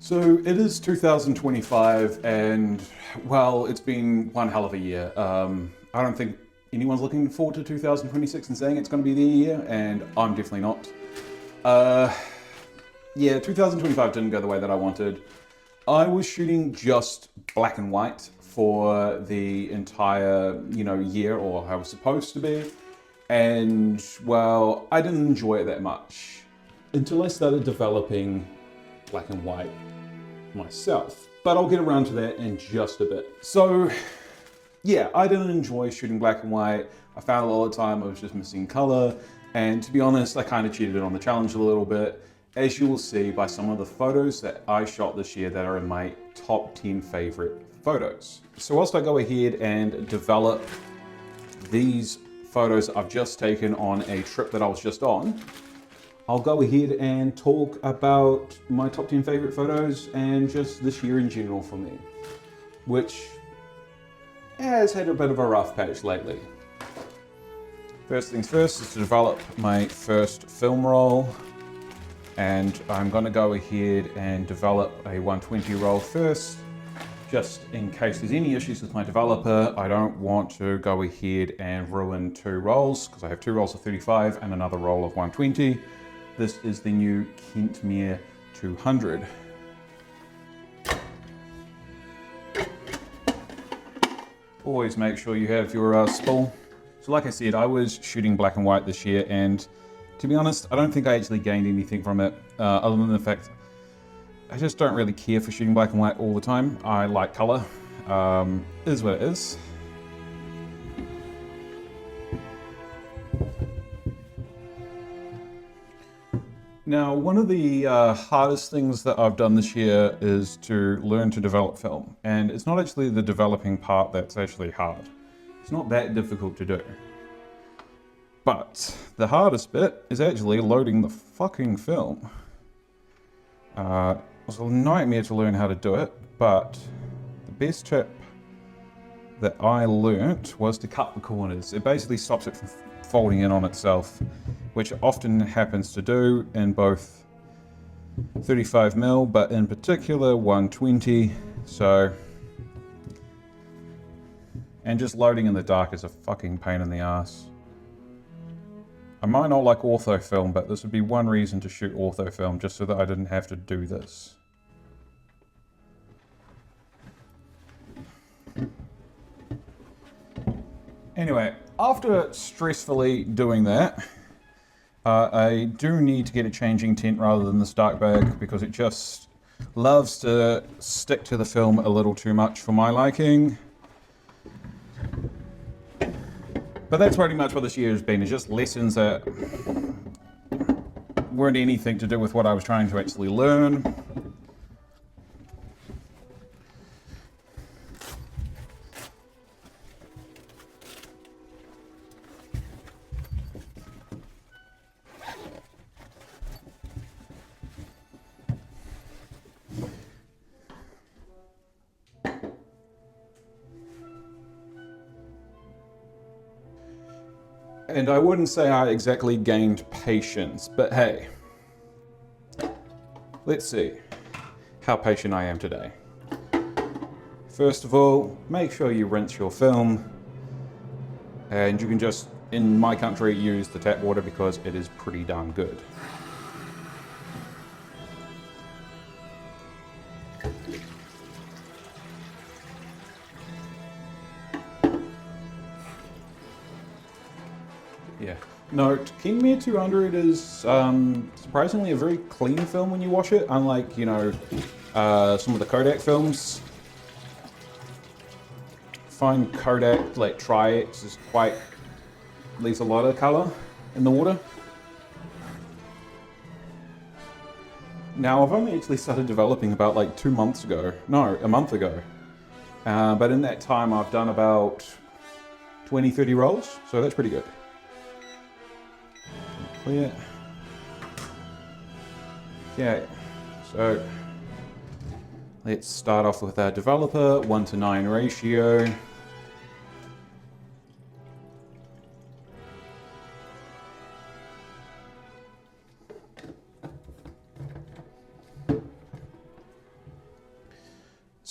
So it is 2025, and well, it's been one hell of a year. I don't think anyone's looking forward to 2026 and saying it's going to be the year, and I'm definitely not. Uh, yeah, 2025 didn't go the way that I wanted. I was shooting just black and white for the entire, year, or I was supposed to be, and well, I didn't enjoy it that much until I started developing black and white myself. But I'll get around to that in just a bit. So, yeah, I didn't enjoy shooting black and white. I found a lot of time I was just missing color. And to be honest, I kind of cheated on the challenge a little bit, as you will see by some of the photos that I shot this year that are in my top 10 favorite photos. So whilst I go ahead and develop these photos I've just taken on a trip that I was just on, I'll go ahead and talk about my top 10 favorite photos and just this year in general for me, which has had a bit of a rough patch lately. First things first is to develop my first film roll, and I'm going to go ahead and develop a 120 roll first, just in case there's any issues with my developer. I don't want to go ahead and ruin two rolls, because I have two rolls of 35 and another roll of 120. This is the new Kentmere 200. Always make sure you have your spool. So like I said, I was shooting black and white this year, and to be honest, I don't think I actually gained anything from it, other than the fact I just don't really care for shooting black and white all the time. I like color. It is what it is. Now, one of the hardest things that I've done this year is to learn to develop film. And it's not actually the developing part that's actually hard. It's not that difficult to do. But the hardest bit is actually loading the fucking film. It was a nightmare to learn how to do it, but the best tip that I learnt was to cut the corners. It basically stops it from folding in on itself, which often happens to do in both 35mm, but in particular 120. And just loading in the dark is a fucking pain in the ass. I might not like ortho film, but this would be one reason to shoot ortho film, just so that I didn't have to do this. Anyway, after stressfully doing that, I do need to get a changing tent rather than the Stark bag, because it just loves to stick to the film a little too much for my liking. But that's pretty much what this year has been, is just lessons that weren't anything to do with what I was trying to actually learn. And I wouldn't say I exactly gained patience, but hey, let's see how patient I am today. First of all, make sure you rinse your film, and you can just, in my country, use the tap water because it is pretty darn good. Yeah. Note, Kentmere 200 is surprisingly a very clean film when you watch it, unlike, some of the Kodak films. I find Kodak, like Tri-X, is leaves a lot of color in the water. Now, I've only actually started developing about like 2 months ago. No, a month ago. But in that time, I've done about 20, 30 rolls, so that's pretty good. Clear. Okay, so let's start off with our developer, 1:9 ratio.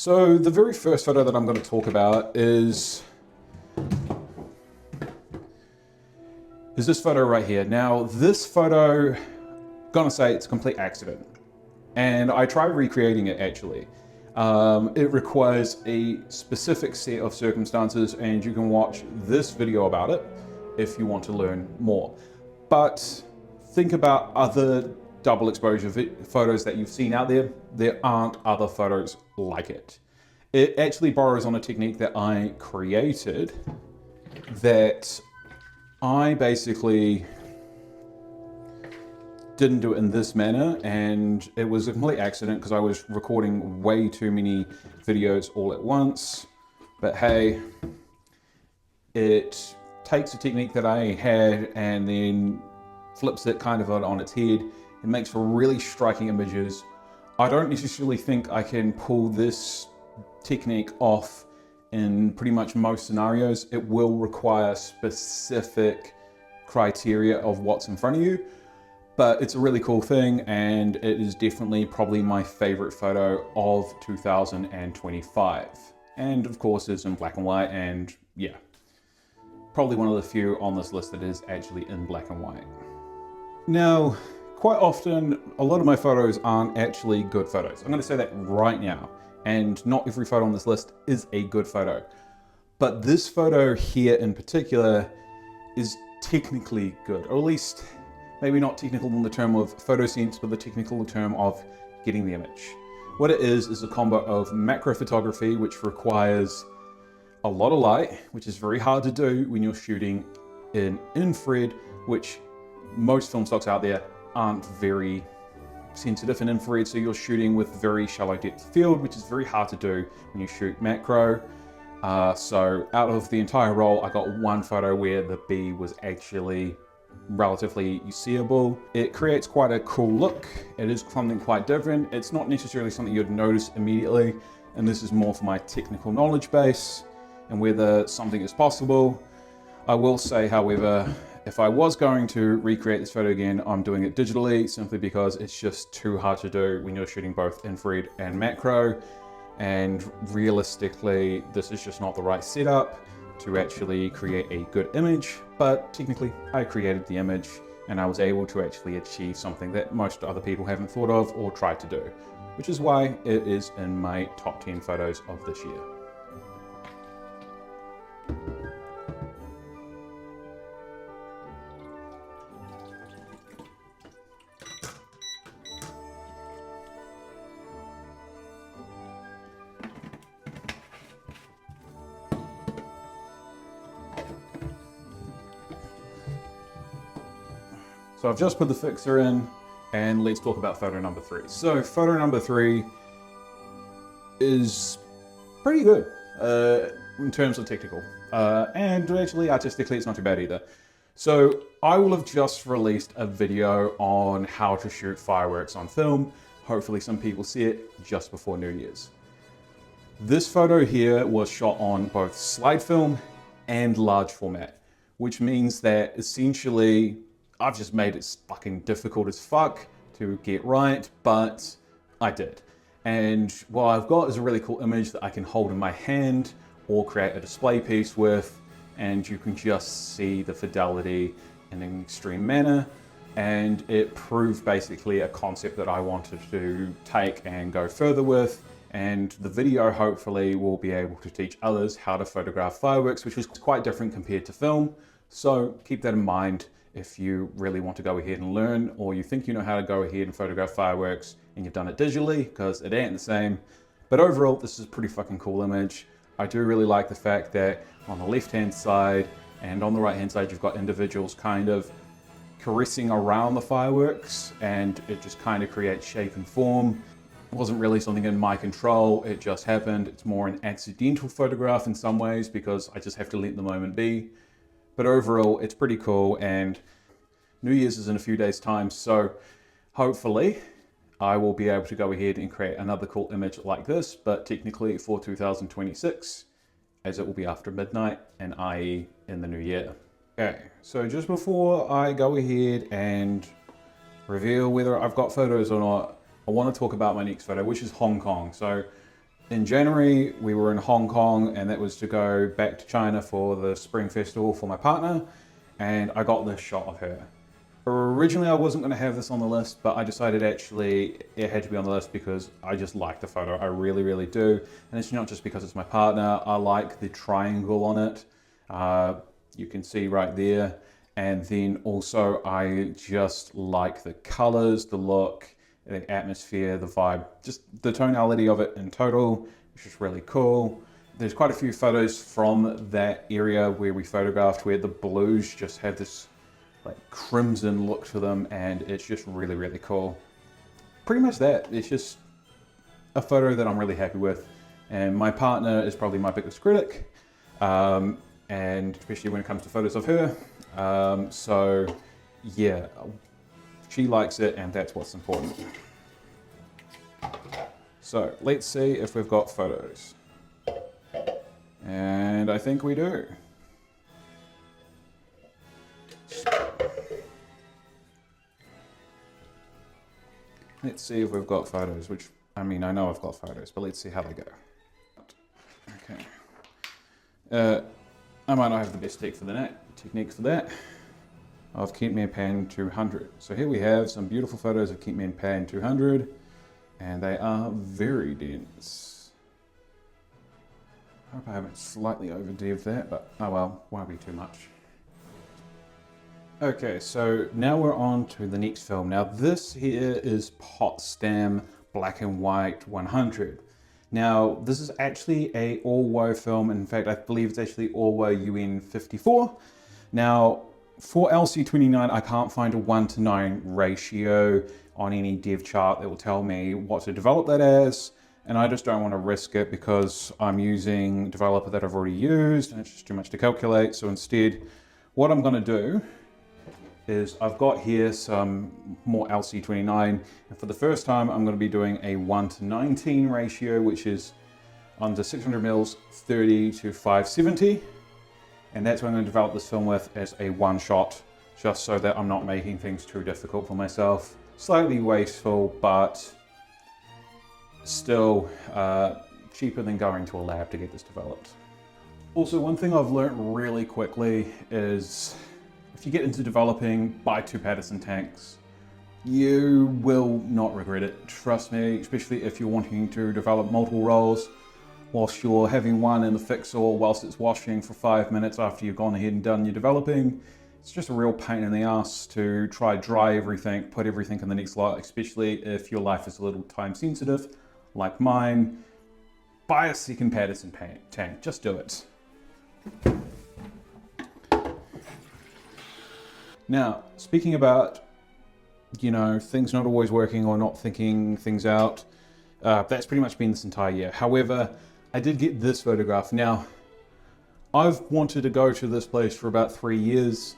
So the very first photo that I'm going to talk about is this photo right here. Now this photo, gonna say it's a complete accident. And I tried recreating it actually. It requires a specific set of circumstances, and you can watch this video about it if you want to learn more. But think about other double exposure photos that you've seen out there. There aren't other photos like it. It actually borrows on a technique that I created that I basically didn't do it in this manner, and it was a complete accident because I was recording way too many videos all at once. But hey, it takes a technique that I had and then flips it kind of on its head. It makes for really striking images. I don't necessarily think I can pull this technique off in pretty much most scenarios. It will require specific criteria of what's in front of you. But it's a really cool thing, and it is definitely probably my favorite photo of 2025. And of course it's in black and white, and yeah, probably one of the few on this list that is actually in black and white. Now, quite often, a lot of my photos aren't actually good photos. I'm gonna say that right now, and not every photo on this list is a good photo. But this photo here in particular is technically good, or at least maybe not technical in the term of photo sense, but the technical term of getting the image. What it is a combo of macro photography, which requires a lot of light, which is very hard to do when you're shooting in infrared, which most film stocks out there aren't very sensitive in infrared, so you're shooting with very shallow depth of field, which is very hard to do when you shoot macro. So out of the entire roll, I got one photo where the bee was actually relatively seeable. It creates quite a cool look. It is something quite different. It's not necessarily something you'd notice immediately, and this is more for my technical knowledge base and whether something is possible. I will say, however, if I was going to recreate this photo again, I'm doing it digitally simply because it's just too hard to do when you're shooting both infrared and macro, and realistically this is just not the right setup to actually create a good image. But technically I created the image, and I was able to actually achieve something that most other people haven't thought of or tried to do, which is why it is in my top 10 photos of this year. So I've just put the fixer in, and let's talk about photo number 3. So photo number 3 is pretty good in terms of technical, and actually artistically it's not too bad either. So I will have just released a video on how to shoot fireworks on film. Hopefully some people see it just before New Year's. This photo here was shot on both slide film and large format, which means that essentially I've just made it fucking difficult as fuck to get right, but I did. And what I've got is a really cool image that I can hold in my hand or create a display piece with, and you can just see the fidelity in an extreme manner. And it proved basically a concept that I wanted to take and go further with. And the video hopefully will be able to teach others how to photograph fireworks, which is quite different compared to film. So keep that in mind if you really want to go ahead and learn, or you think you know how to go ahead and photograph fireworks and you've done it digitally, because it ain't the same. But overall, this is a pretty fucking cool image. I do really like the fact that on the left-hand side and on the right-hand side, you've got individuals kind of caressing around the fireworks, and it just kind of creates shape and form. It wasn't really something in my control, it just happened. It's more an accidental photograph in some ways because I just have to let the moment be. But overall, it's pretty cool, and New Year's is in a few days' time, so hopefully I will be able to go ahead and create another cool image like this, but technically for 2026, as it will be after midnight, and i.e. in the new year. Okay, so just before I go ahead and reveal whether I've got photos or not, I want to talk about my next photo, which is Hong Kong. So In January, we were in Hong Kong, and that was to go back to China for the Spring Festival for my partner, and I got this shot of her. Originally, I wasn't going to have this on the list, but I decided actually it had to be on the list because I just like the photo. I really, really do. And it's not just because it's my partner. I like the triangle on it. You can see right there. And then also I just like the colors, the look, the atmosphere, the vibe, just the tonality of it in total, which is really cool. There's quite a few photos from that area where we photographed where the blues just have this like crimson look to them, and it's just really, really cool. Pretty much that. It's just a photo that I'm really happy with, and my partner is probably my biggest critic, and especially when it comes to photos of her. So yeah, she likes it, and that's what's important. So let's see if we've got photos. And I think we do. Let's see if we've got photos, which, I mean, I know I've got photos, but let's see how they go. Okay. I might not have the best technique for that. Of Keep Me in Pan 200. So here we have some beautiful photos of Keep Me in Pan 200, and they are very dense. I hope I haven't slightly over-devved that, but oh well, won't be too much. Okay, so now we're on to the next film. Now this here is Potsdam Black and White 100. Now this is actually a Orwo film. In fact, I believe it's actually Orwo UN 54. Now for LC29, I can't find a 1:9 ratio on any dev chart that will tell me what to develop that as. And I just don't want to risk it because I'm using a developer that I've already used and it's just too much to calculate. So instead, what I'm going to do is I've got here some more LC29, and for the first time I'm going to be doing a 1:19 ratio, which is under 600 mils, 30 to 570, and that's what I'm going to develop this film with as a one shot, just so that I'm not making things too difficult for myself. Slightly wasteful, but still cheaper than going to a lab to get this developed. Also, one thing I've learned really quickly is if you get into developing, buy 2 Paterson tanks. You will not regret it, trust me, especially if you're wanting to develop multiple rolls whilst you're having one in the fixer whilst it's washing for 5 minutes after you've gone ahead and done your developing. It's just a real pain in the ass to try dry everything, put everything in the next lot, especially if your life is a little time sensitive, like mine. Buy a second Paterson tank, just do it. Now, speaking about, you know, things not always working or not thinking things out, that's pretty much been this entire year. However, I did get this photograph. Now, I've wanted to go to this place for about 3 years.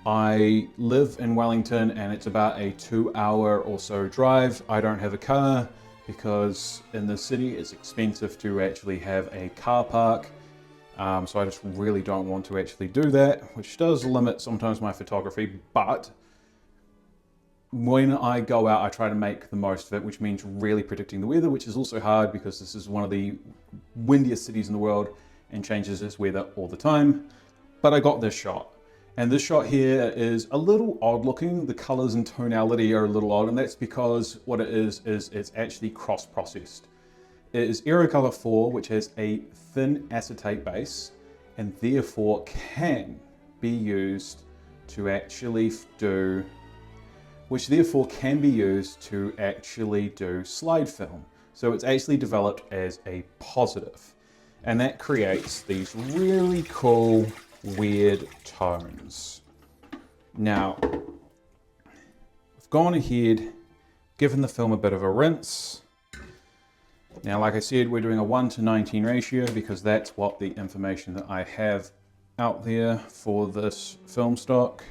I live in Wellington and it's about a 2-hour or so drive. I don't have a car because in the city it's expensive to actually have a car park. So I just really don't want to actually do that, which does limit sometimes my photography, but when I go out, I try to make the most of it, which means really predicting the weather, which is also hard because this is one of the windiest cities in the world and changes its weather all the time. But I got this shot. And this shot here is a little odd looking. The colors and tonality are a little odd, and that's because what it is it's actually cross-processed. It is Aerocolor 4, which has a thin acetate base and therefore can be used to actually do slide film. So it's actually developed as a positive, and that creates these really cool, weird tones. Now, I've gone ahead, given the film a bit of a rinse. Now, like I said, we're doing a 1:19 ratio because that's what the information that I have out there for this film stock.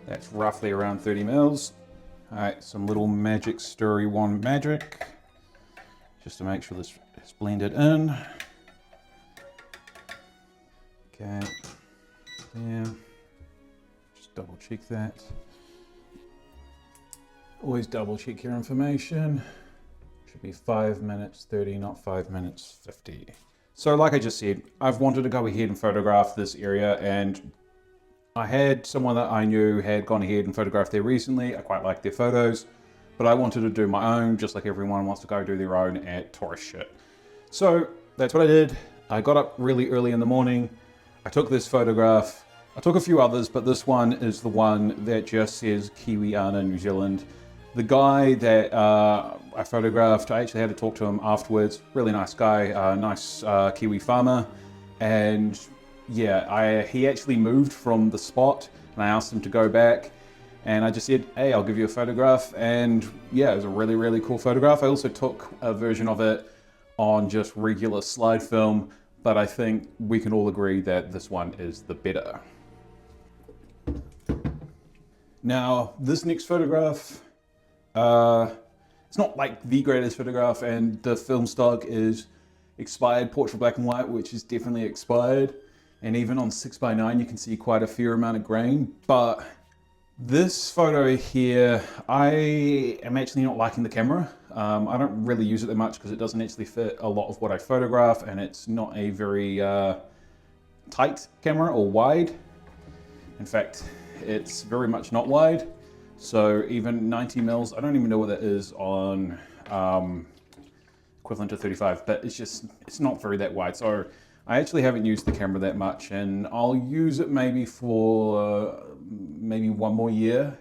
That's roughly around 30 mils. All right, some little magic stirry wand magic, just to make sure this is blended in. Okay, there. Just double check that. Always double check your information. Should be 5 minutes 30, not 5 minutes 50. So like I just said, I've wanted to go ahead and photograph this area, and I had someone that I knew had gone ahead and photographed there recently. I quite liked their photos, but I wanted to do my own, just like everyone wants to go do their own at tourist shit. So that's what I did. I got up really early in the morning. I took this photograph. I took a few others, but this one is the one that just says Kiwiana, New Zealand. The guy that I photographed, I actually had to talk to him afterwards. Really nice guy, nice Kiwi farmer. And yeah, he actually moved from the spot, and I asked him to go back. And I just said, hey, I'll give you a photograph. And yeah, it was a really, really cool photograph. I also took a version of it on just regular slide film, but I think we can all agree that this one is the better. Now, this next photograph, it's not like the greatest photograph, and the film stock is expired portrait black and white, which is definitely expired. And even on 6x9, you can see quite a fair amount of grain, but this photo here, I am actually not liking the camera. I don't really use it that much because it doesn't actually fit a lot of what I photograph, and it's not a very tight camera or wide. In fact, it's very much not wide. So even 90 mils, I don't even know what that is on equivalent to 35, but it's not very that wide. So I actually haven't used the camera that much, and I'll use it maybe for maybe one more year.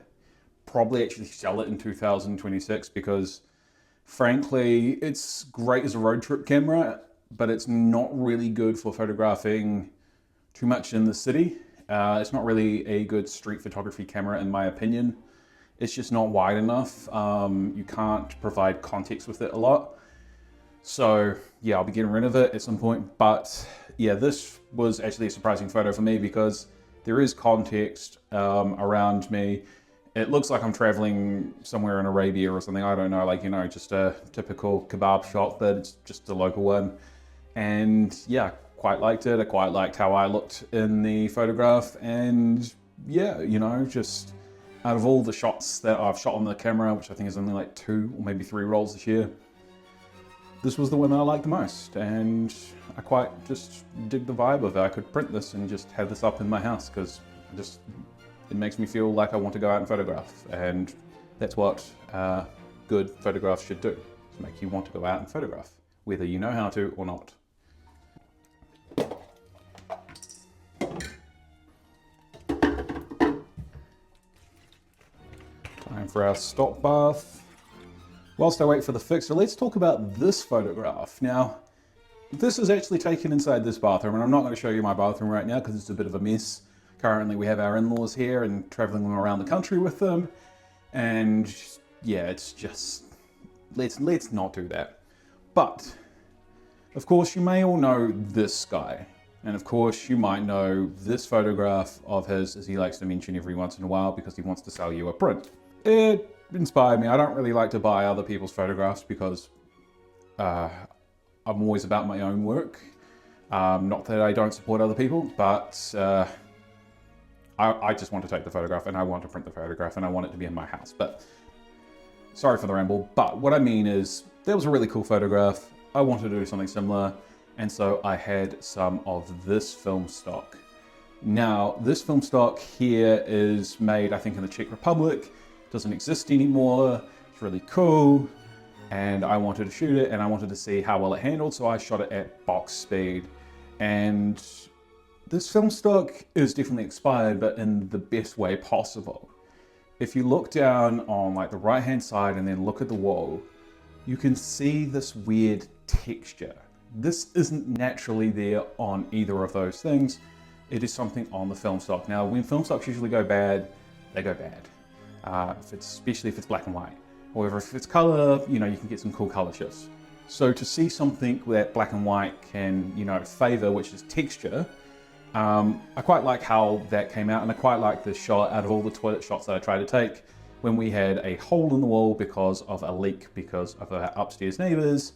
Probably actually sell it in 2026 because frankly, it's great as a road trip camera, but it's not really good for photographing too much in the city. It's not really a good street photography camera in my opinion. It's just not wide enough. You can't provide context with it a lot. So yeah, I'll be getting rid of it at some point. But yeah, this was actually a surprising photo for me because there is context around me. It looks like I'm traveling somewhere in Arabia or something. I don't know, like, you know, just a typical kebab shop, but it's just a local one. And yeah, quite liked it. I quite liked how I looked in the photograph. And yeah, you know, just out of all the shots that I've shot on the camera, which I think is only like 2 or maybe 3 rolls this year, this was the one that I liked the most, and I quite just dig the vibe of it. I could print this and just have this up in my house because it makes me feel like I want to go out and photograph, and that's what good photographs should do, is make you want to go out and photograph, whether you know how to or not. Time for our stop bath. Whilst I wait for the fixer, let's talk about this photograph. Now, this is actually taken inside this bathroom, and I'm not going to show you my bathroom right now because it's a bit of a mess. Currently, we have our in-laws here and traveling around the country with them. And yeah, it's just, let's not do that. But, of course, you may all know this guy. And of course, you might know this photograph of his, as he likes to mention every once in a while because he wants to sell you a print. It inspired me. I don't really like to buy other people's photographs because I'm always about my own work. Not that I don't support other people, but I just want to take the photograph and I want to print the photograph and I want it to be in my house. But sorry for the ramble, but what I mean is that was a really cool photograph. I wanted to do something similar, and so I had some of this film stock. Now, this film stock here is made, I think, in the Czech Republic. Doesn't exist anymore. It's really cool, and I wanted to shoot it and I wanted to see how well it handled, so I shot it at box speed. And this film stock is definitely expired, but in the best way possible. If you look down on like the right hand side and then look at the wall, you can see this weird texture. This isn't naturally there on either of those things. It is something on the film stock. Now, when film stocks usually go bad, they go bad. Especially if it's black and white. However, if it's color, you know, you can get some cool color shifts. So to see something that black and white can, you know, favor, which is texture, I quite like how that came out, and I quite like this shot out of all the toilet shots that I tried to take when we had a hole in the wall because of a leak because of our upstairs neighbors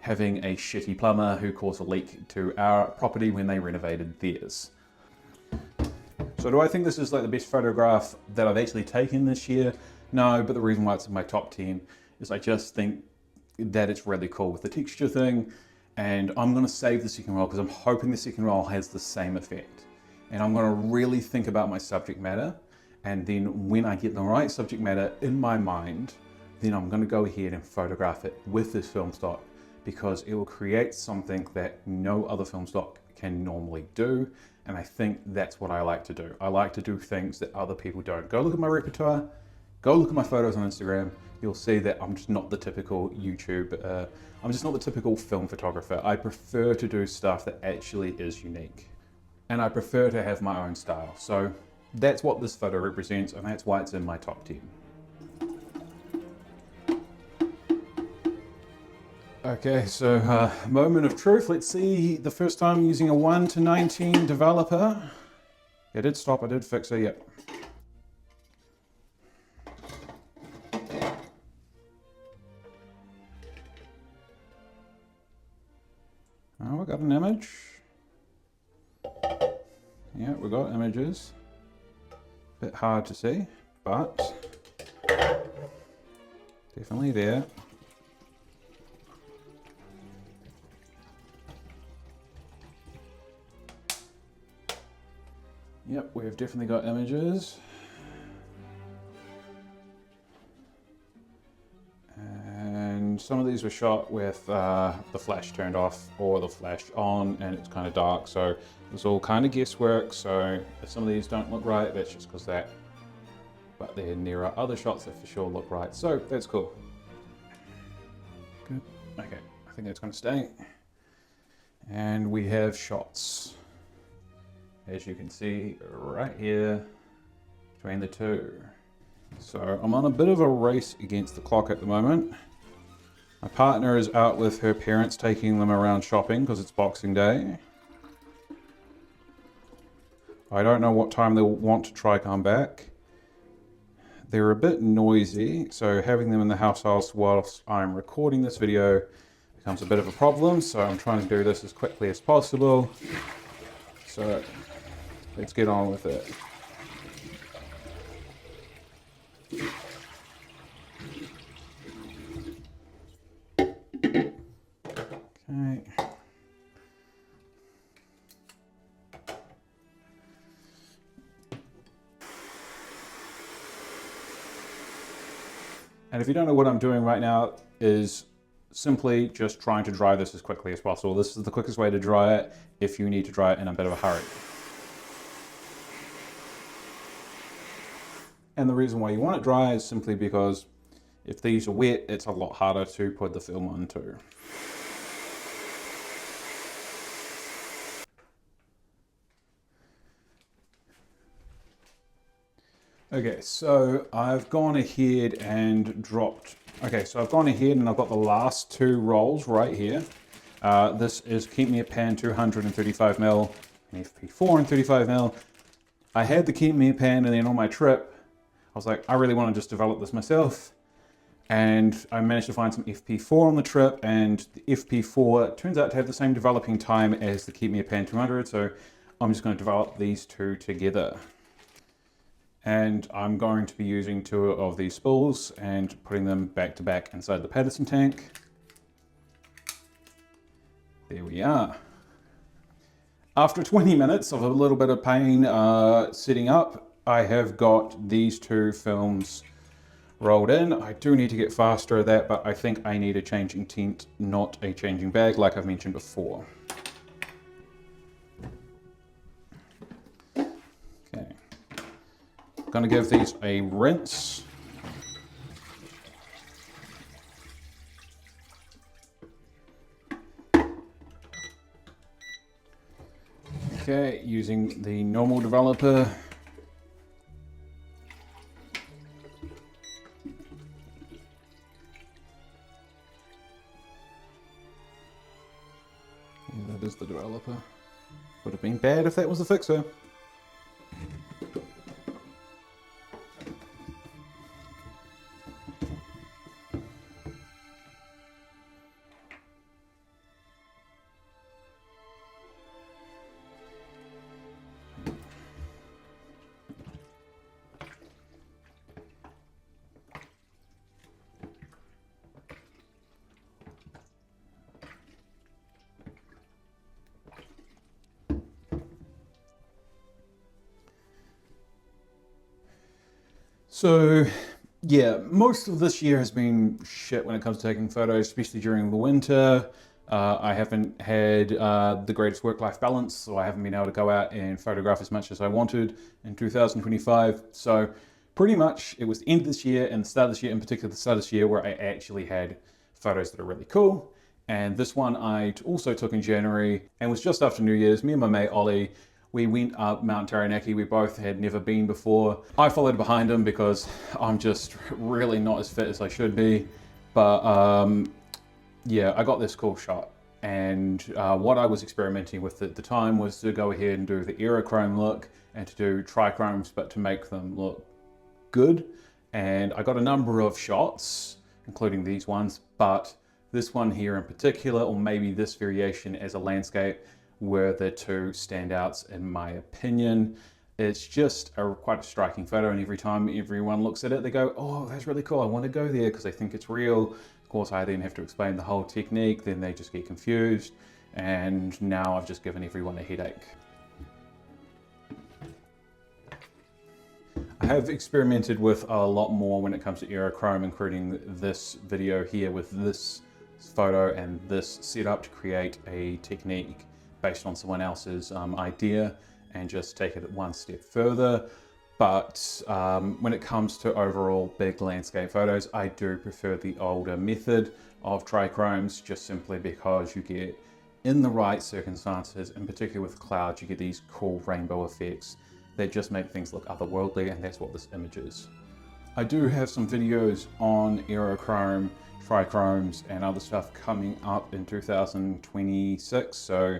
having a shitty plumber who caused a leak to our property when they renovated theirs. So do I think this is like the best photograph that I've actually taken this year? No, but the reason why it's in my top 10 is I just think that it's really cool with the texture thing. And I'm gonna save the second roll because I'm hoping the second roll has the same effect. And I'm gonna really think about my subject matter. And then when I get the right subject matter in my mind, then I'm gonna go ahead and photograph it with this film stock because it will create something that no other film stock can normally do. And I think that's what I like to do. I like to do things that other people don't. Go look at my repertoire, go look at my photos on Instagram. You'll see that I'm just not the typical YouTube, I'm just not the typical film photographer. I prefer to do stuff that actually is unique. And I prefer to have my own style. So that's what this photo represents, and that's why it's in my top 10. Okay, so moment of truth. Let's see the first time using a 1 to 19 developer. It did stop, I did fix it, yep. Oh, we got an image. Yeah, we got images. Bit hard to see, but definitely there. Yep, we've definitely got images. And some of these were shot with the flash turned off or the flash on, and it's kind of dark, so it's all kind of guesswork. So if some of these don't look right, that's just because that. But then there are other shots that for sure look right, so that's cool. Good. Okay, I think that's going to stay. And we have shots, as you can see right here between the two. So I'm on a bit of a race against the clock at the moment. My partner is out with her parents taking them around shopping because it's Boxing Day. I don't know what time they'll want to try come back. They're a bit noisy, so having them in the house whilst I'm recording this video becomes a bit of a problem, so I'm trying to do this as quickly as possible. So let's get on with it. Okay. And if you don't know what I'm doing right now is simply just trying to dry this as quickly as possible. This is the quickest way to dry it if you need to dry it in a bit of a hurry. And the reason why you want it dry is simply because if these are wet, it's a lot harder to put the film onto. Okay, so I've gone ahead and dropped. Okay, so I've gone ahead and I've got the last two rolls right here. This is Keep Me At Pan 235mm and FP4 and 35mm. I had the Keep Me At Pan, and then on my trip, I was like, I really want to just develop this myself. And I managed to find some FP4 on the trip, and the FP4 turns out to have the same developing time as the Keep Me At Pan 200, so I'm just going to develop these two together. And I'm going to be using two of these spools and putting them back to back inside the Paterson tank. There we are. After 20 minutes of a little bit of pain setting up, I have got these two films rolled in. I do need to get faster at that, but I think I need a changing tint, not a changing bag like I've mentioned before. Okay. I'm gonna give these a rinse. Okay, using the normal developer. Yeah, that is the developer. Would have been bad if that was the fixer. So yeah, most of this year has been shit when it comes to taking photos, especially during the winter. I haven't had the greatest work-life balance, so I haven't been able to go out and photograph as much as I wanted in 2025. So pretty much it was the end of this year and the start of this year, in particular the start of this year, where I actually had photos that are really cool. And this one I also took in January and was just after New Year's. Me and my mate Ollie, we went up Mount Taranaki. We both had never been before. I followed behind him because I'm just really not as fit as I should be. But yeah, I got this cool shot. And what I was experimenting with at the time was to go ahead and do the aerochrome look and to do trichromes, but to make them look good. And I got a number of shots, including these ones, but this one here in particular, or maybe this variation as a landscape, were the two standouts in my opinion. It's just quite a striking photo, and every time everyone looks at it, they go, oh, that's really cool, I want to go there, because they think it's real. Of course, I then have to explain the whole technique, then they just get confused, and now I've just given everyone a headache. I have experimented with a lot more when it comes to aerochrome, including this video here with this photo and this setup to create a technique based on someone else's idea and just take it one step further. But when it comes to overall big landscape photos, I do prefer the older method of trichromes, just simply because you get, in the right circumstances, in particular with clouds, you get these cool rainbow effects that just make things look otherworldly, and that's what this image is. I do have some videos on aerochrome, trichromes, and other stuff coming up in 2026, so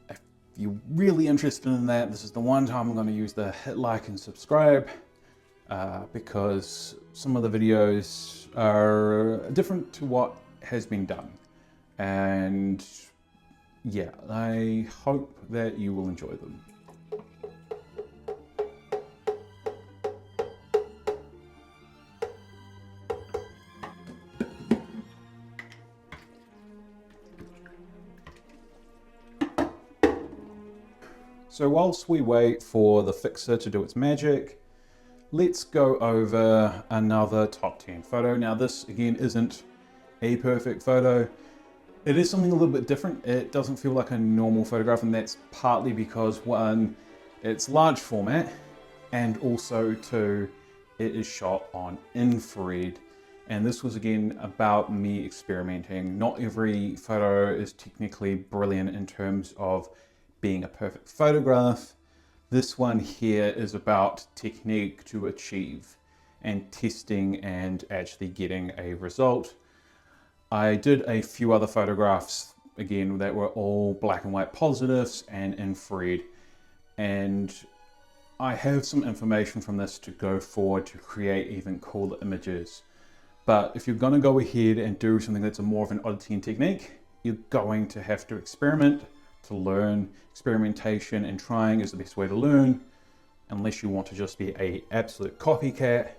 if you're really interested in that, this is the one time I'm going to use the hit like and subscribe, because some of the videos are different to what has been done. And yeah, I hope that you will enjoy them. So whilst we wait for the fixer to do its magic, let's go over another top 10 photo. Now this again isn't a perfect photo. It is something a little bit different. It doesn't feel like a normal photograph, and that's partly because one, it's large format, and also two, it is shot on infrared. And this was again about me experimenting. Not every photo is technically brilliant in terms of being a perfect photograph. This one here is about technique to achieve and testing and actually getting a result. I did a few other photographs, again, that were all black and white positives and infrared. And I have some information from this to go forward to create even cooler images. But if you're gonna go ahead and do something that's more of an oddity and technique, you're going to have to experiment to learn. Experimentation and trying is the best way to learn, unless you want to just be an absolute copycat.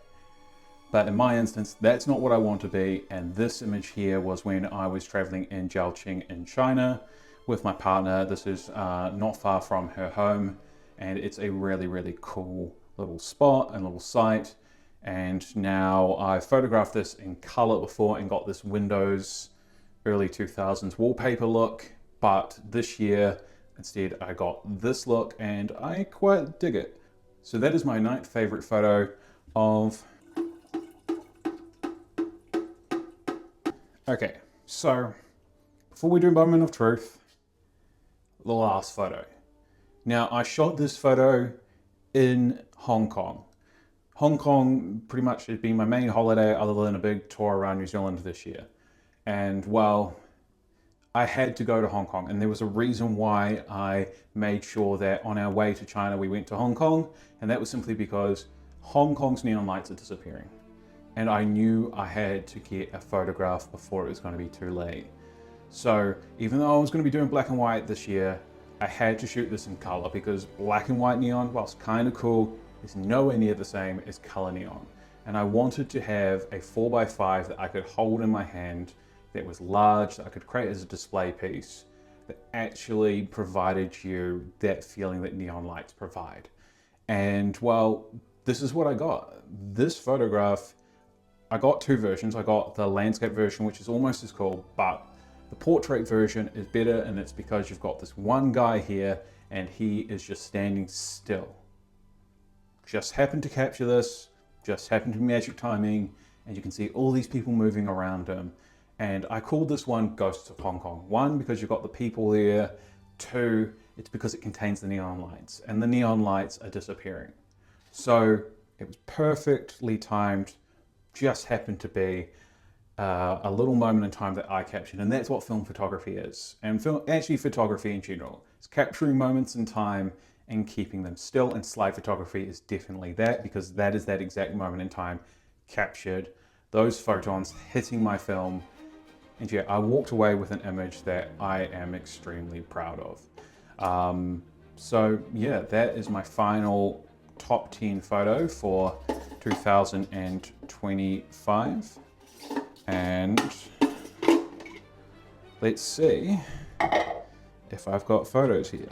But in my instance, that's not what I want to be. And this image here was when I was traveling in Zhaoqing in China with my partner. This is not far from her home, and it's a really, really cool little spot and little site. And now I photographed this in color before and got this Windows early 2000s wallpaper look. But this year, instead, I got this look and I quite dig it. So that is my 9th favorite photo of... Okay, so before we do Moment of Truth, the last photo. Now, I shot this photo in Hong Kong. Hong Kong pretty much has been my main holiday other than a big tour around New Zealand this year. And well, I had to go to Hong Kong, and there was a reason why I made sure that on our way to China we went to Hong Kong, and that was simply because Hong Kong's neon lights are disappearing. And I knew I had to get a photograph before it was going to be too late. So even though I was going to be doing black and white this year, I had to shoot this in color, because black and white neon, whilst kind of cool, is nowhere near the same as color neon. And I wanted to have a 4x5 that I could hold in my hand, that was large, that I could create as a display piece, that actually provided you that feeling that neon lights provide. And well, this is what I got. This photograph, I got two versions. I got the landscape version, which is almost as cool, but the portrait version is better, and it's because you've got this one guy here and he is just standing still. Just happened to capture this, just happened to be magic timing, and you can see all these people moving around him. And I called this one Ghosts of Hong Kong. One, because you've got the people there. Two, it's because it contains the neon lights, and the neon lights are disappearing. So it was perfectly timed, just happened to be a little moment in time that I captured, and that's what film photography is. And actually photography in general. It's capturing moments in time and keeping them still, and slide photography is definitely that, because that is that exact moment in time captured, those photons hitting my film. And yeah, I walked away with an image that I am extremely proud of. So yeah, that is my final top 10 photo for 2025. And let's see if I've got photos here.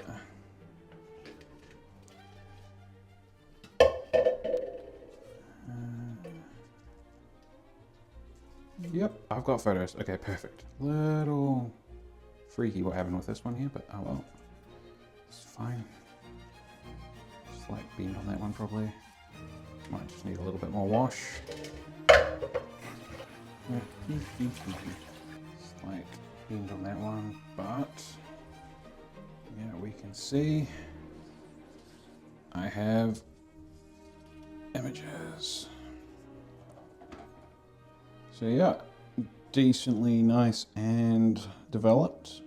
Yep, I've got photos. Okay, perfect. Little freaky what happened with this one here, but oh well. It's fine. Slight bend on that one probably. Might just need a little bit more wash. Slight bend on that one, but yeah, we can see I have images. So yeah, decently nice and developed.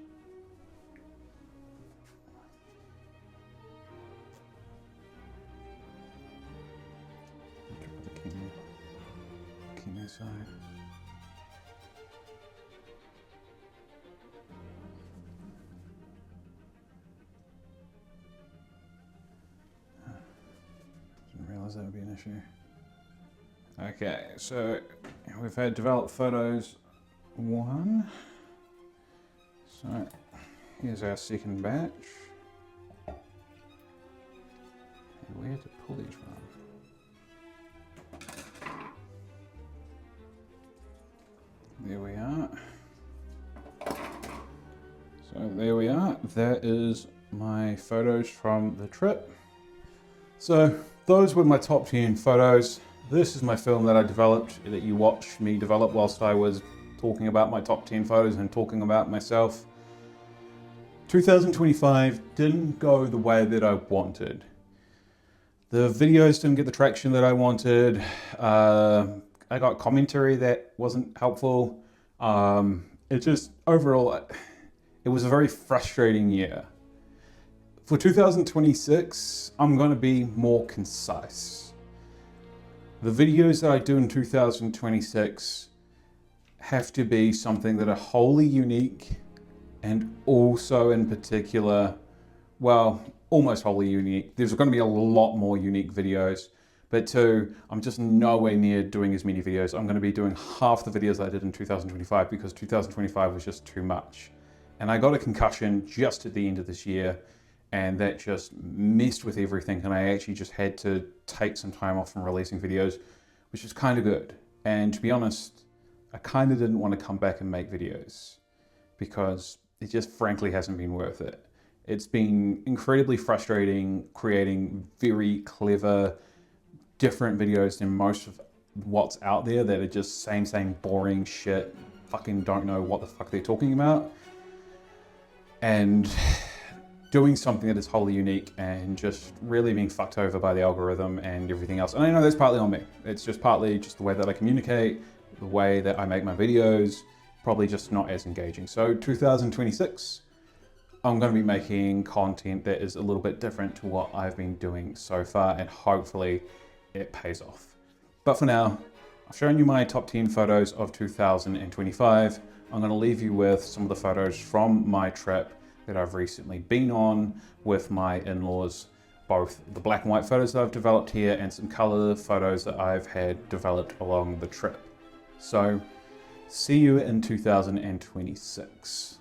Keep side. Didn't realize that would be an issue. Okay, so we've had developed photos 1. So here's our second batch. Where to pull these from? There we are. So there we are. That is my photos from the trip. So those were my top 10 photos. This is my film that I developed, that you watched me develop whilst I was talking about my top 10 photos and talking about myself. 2025 didn't go the way that I wanted. The videos didn't get the traction that I wanted. I got commentary that wasn't helpful. It just, overall, it was a very frustrating year. For 2026, I'm going to be more concise. The videos that I do in 2026 have to be something that are wholly unique, and also in particular, well, almost wholly unique. There's going to be a lot more unique videos, but two, I'm just nowhere near doing as many videos. I'm going to be doing half the videos I did in 2025 because 2025 was just too much. And I got a concussion just at the end of this year, and that just messed with everything, and I actually just had to take some time off from releasing videos, which is kind of good. And to be honest, I kind of didn't want to come back and make videos because it just frankly hasn't been worth it. It's been incredibly frustrating creating very clever, different videos than most of what's out there that are just same boring shit, fucking don't know what the fuck they're talking about. And doing something that is wholly unique and just really being fucked over by the algorithm and everything else. And I know that's partly on me. It's just partly just the way that I communicate, the way that I make my videos, probably just not as engaging. So 2026, I'm going to be making content that is a little bit different to what I've been doing so far, and hopefully it pays off. But for now, I've shown you my top 10 photos of 2025. I'm going to leave you with some of the photos from my trip that I've recently been on with my in-laws, both the black and white photos that I've developed here and some color photos that I've had developed along the trip. So see you in 2026.